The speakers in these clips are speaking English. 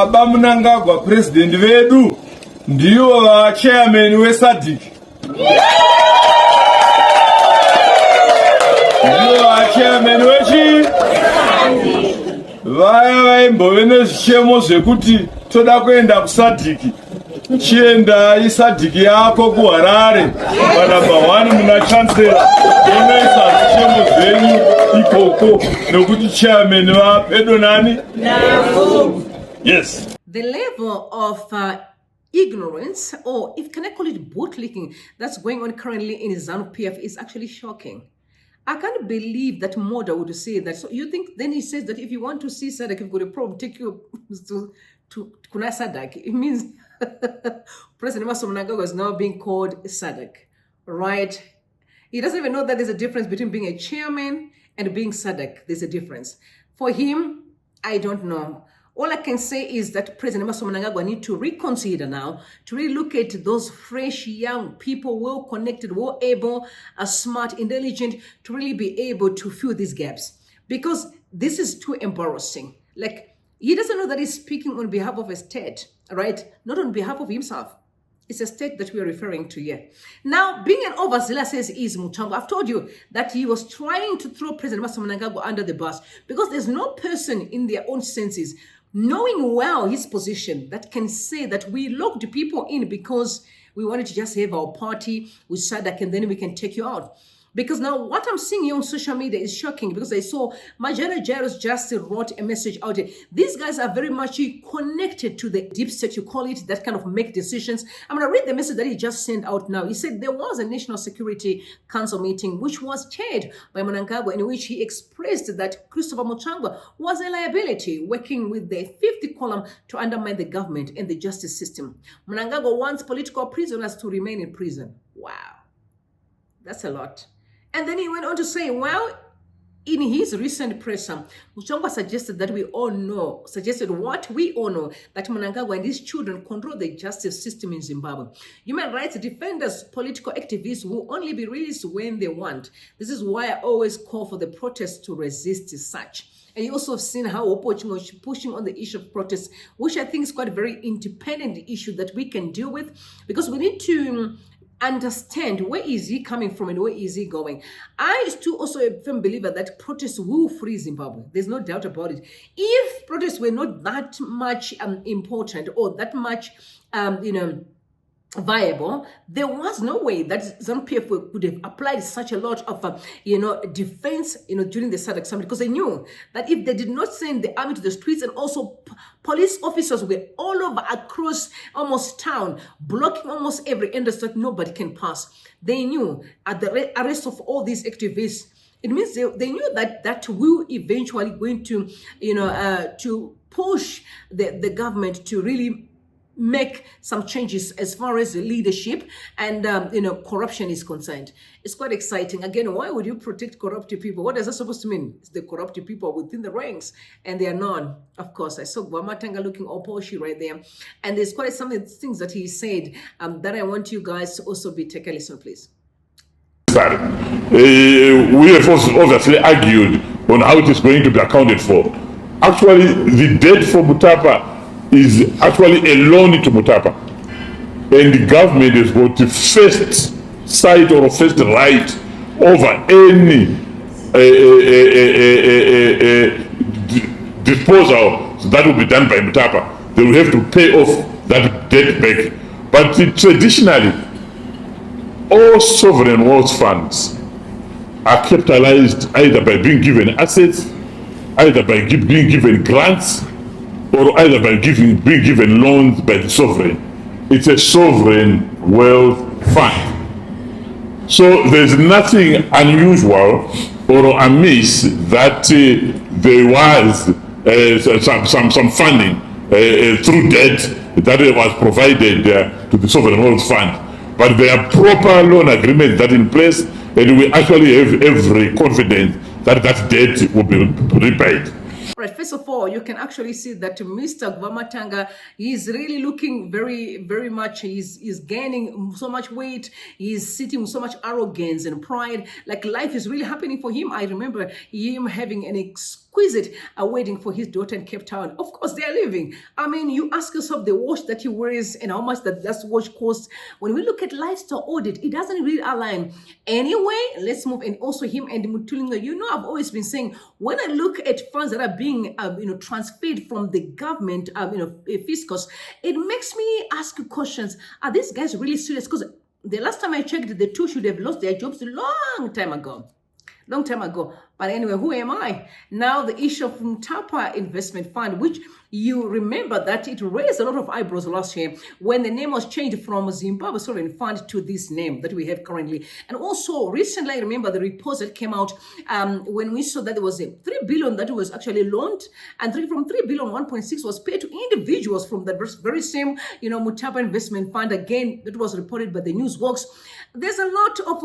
Baba Mnangagwa president vedu ndiyo chairman we SADC. Ndiyo chairman wechi vaya vaimbovene zvichemo zvekuti toda kuenda kuSADC. Chienda iSADC yako kuHarare panamba 1 muna chancellor inoisa zvichemo zvenyu ikoko nokuti chairman vapedo nani? Yes. The level of ignorance, or if can I call it bootlicking, that's going on currently in Zanu PF is actually shocking. I can't believe that Moda would say that. So you think then he says that if you want to see SADC, you've got a problem, take you to Kuna SADC. It means President Mnangagwa is now being called SADC, right? He doesn't even know that there's a difference between being a chairman and being SADC. There's a difference. For him, I don't know. All I can say is that President Mnangagwa need to reconsider now, to really look at those fresh young people, well connected, well able, smart, intelligent, to really be able to fill these gaps. Because this is too embarrassing. Like, he doesn't know that he's speaking on behalf of a state, right? Not on behalf of himself. It's a state that we are referring to here. Now, being an overzealous says is Mutsvangwa. I've told you that he was trying to throw President Mnangagwa under the bus because there's no person in their own senses, knowing well his position, that can say that we locked people in because we wanted to just have our party with SADC and then we can take you out. Because now what I'm seeing here on social media is shocking, because I saw JAIROSI just wrote a message out there. These guys are very much connected to the deep state, you call it, that kind of make decisions. I'm going to read the message that he just sent out now. He said there was a National Security Council meeting which was chaired by Mnangagwa, in which he expressed that Christopher Mutsvangwa was a liability, working with the 50th column to undermine the government and the justice system. Mnangagwa wants political prisoners to remain in prison. Wow. That's a lot. And then he went on to say, well, in his recent presser, Mutsvangwa suggested that we all know, suggested what we all know, that Mnangagwa and his children control the justice system in Zimbabwe. Human rights defenders, political activists will only be released when they want. This is why I always call for the protests to resist such. And you also have seen how Opochimo is pushing on the issue of protests, which I think is quite a very independent issue that we can deal with, because we need to understand where is he coming from and where is he going. I is too also a firm believer that protests will free Zimbabwe. There's no doubt about it. If protests were not that much important or that much, viable, there was no way that Zanu PF could have applied such a lot of, defense, during the SADC summit, because they knew that if they did not send the army to the streets, and also police officers were all over across almost town, blocking almost every end that nobody can pass. They knew at the arrest of all these activists, it means they knew that will eventually going to, to push the government to really make some changes as far as the leadership and corruption is concerned. It's quite exciting. Again, why would you protect corrupt people? What is that supposed to mean? It's the corrupt people within the ranks, and they are none. Of course, I saw Guvamatanga looking all poshy right there, and there's quite some things that he said that I want you guys to also take a listen, please. We have obviously argued on how it is going to be accounted for. Actually, the debt for Mutapa is actually a loan to Mutapa, and the government has got the first sight or first right over any disposal that will be done by Mutapa. They will have to pay off that debt back. But traditionally, all sovereign wealth funds are capitalized either by being given assets, either by being given grants, or either by being given loans by the sovereign. It's a sovereign wealth fund. So there's nothing unusual or amiss that there was some funding through debt that was provided to the sovereign wealth fund. But there are proper loan agreements that are in place, and we actually have every confidence that that debt will be repaid. Right, first of all, you can actually see that Mr. Guvamatanga is really looking very much, he's gaining so much weight, he's sitting with so much arrogance and pride, like life is really happening for him. I remember him having an exquisite wedding for his daughter in Cape Town. Of course, they are living. I mean, you ask yourself the watch that he wears and how much that watch costs. When we look at lifestyle audit, it doesn't really align. Anyway, let's move. And also him and Mutulinga, I've always been saying, when I look at funds that are being transferred from the government, fiscus, it makes me ask questions. Are these guys really serious? Because the last time I checked, the two should have lost their jobs a long time ago. But anyway, who am I? Now the issue of Mutapa investment fund, which you remember that it raised a lot of eyebrows last year when the name was changed from Zimbabwe Sovereign Fund to this name that we have currently. And also recently, I remember the reports that came out when we saw that there was a 3 billion that was actually loaned, and from 3 billion, 1.6 was paid to individuals from the very same, Mutapa investment fund. Again, that was reported by the Newsworks. There's a lot of,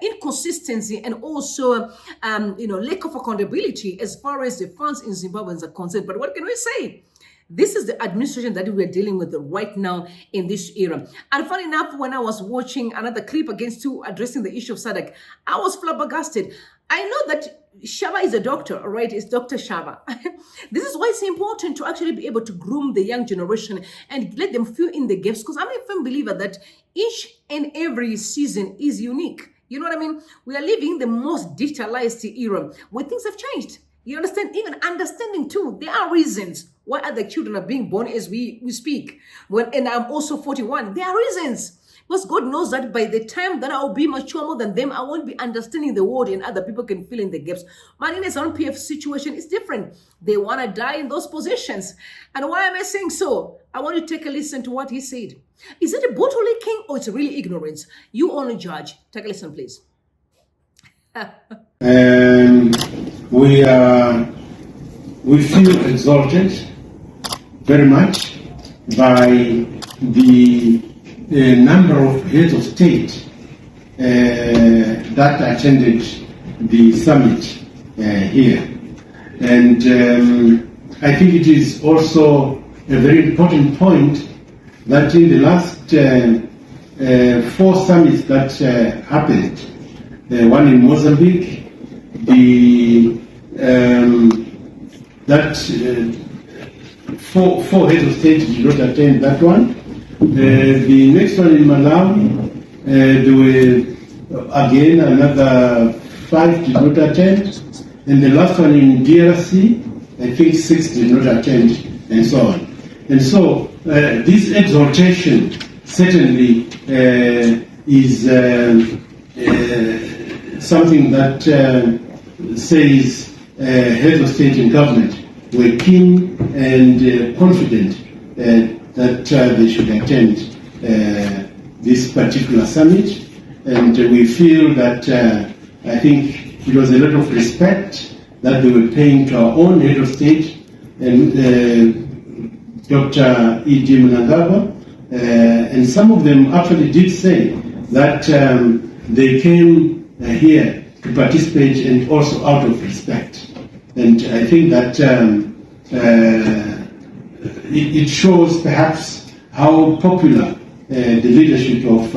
inconsistency and also, lack of accountability as far as the funds in Zimbabweans are concerned. But what can we say? This is the administration that we're dealing with right now in this era. And funny enough, when I was watching another clip against two addressing the issue of SADC, I was flabbergasted. I know that Shaba is a doctor, right? It's Dr. Shaba. This is why it's important to actually be able to groom the young generation and let them fill in the gaps, because I'm a firm believer that each and every season is unique. You know what I mean? We are living in the most digitalized era where things have changed. You understand? Even understanding too, there are reasons why other children are being born as we speak. And I'm also 41. There are reasons. Because God knows that by the time that I'll be mature more than them, I won't be understanding the world and other people can fill in the gaps. But in a Zanu PF situation, it's different. They want to die in those positions. And why am I saying so? I want you to take a listen to what he said. Is it a bottle leaking or it's really ignorance? You only judge. Take a listen, please. We feel exalted very much by the number of heads of state that attended the summit here. And I think it is also a very important point that in the last 4 summits that happened, one in Mozambique, four heads of state did not attend that one. The next one in Malawi, there were again another 5 did not attend, and the last one in DRC, I think 6 did not attend, and so on. And so this exhortation certainly is something that says heads of state and government were keen and confident that they should attend this particular summit. And we feel that I think it was a lot of respect that they were paying to our own head of state, and Dr. E.D. Mnangagwa, and some of them actually did say that they came here to participate and also out of respect. And I think that it shows perhaps how popular the leadership of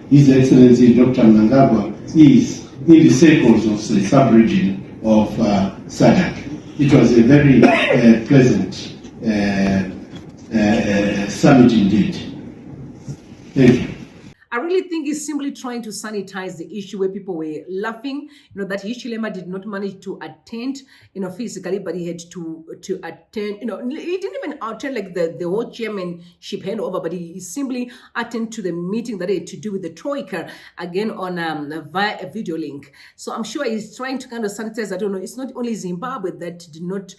His Excellency Dr. Mnangagwa is in the circles of the sub-region of SADC. It was a very pleasant summit indeed. Thank you. I really think he's simply trying to sanitize the issue where people were laughing, that Hichilema did not manage to attend, physically, but he had to attend, he didn't even attend like the whole chairmanship handover, but he simply attended to the meeting that he had to do with the Troika, again on via a video link. So I'm sure he's trying to kind of sanitize. I don't know, it's not only Zimbabwe that did not,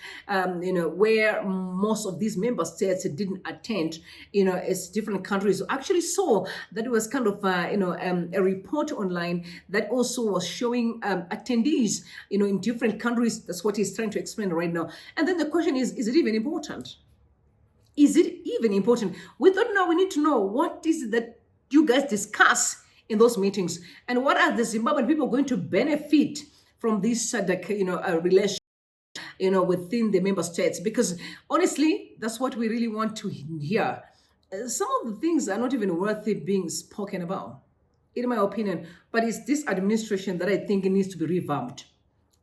where most of these member states didn't attend, as different countries actually saw that it was kind of a report online that also was showing attendees in different countries. That's what he's trying to explain right now. And then the question is it even important? Is it even important? We thought now we need to know what is it that you guys discuss in those meetings, and what are the Zimbabwean people going to benefit from this SADC relation. within the member states, because honestly, that's what we really want to hear. Some of the things are not even worthy being spoken about, in my opinion. But it's this administration that I think it needs to be revamped.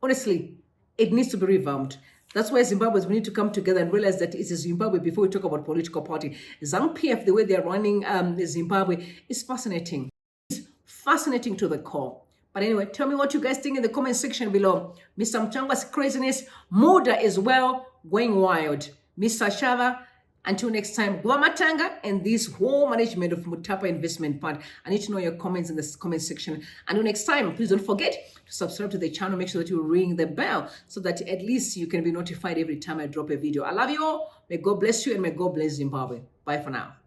Honestly, it needs to be revamped. That's why Zimbabweans, we need to come together and realize that it is Zimbabwe before we talk about political party. Zanu PF, the way they're running Zimbabwe, is fascinating. It's fascinating to the core. But anyway, tell me what you guys think in the comment section below. Mr. Mutsvangwa's craziness, Muda as well, going wild. Mr. Shava, until next time, Guvamatanga and this whole management of Mutapa investment part. I need to know your comments in the comment section. Until next time, please don't forget to subscribe to the channel. Make sure that you ring the bell so that at least you can be notified every time I drop a video. I love you all. May God bless you and may God bless Zimbabwe. Bye for now.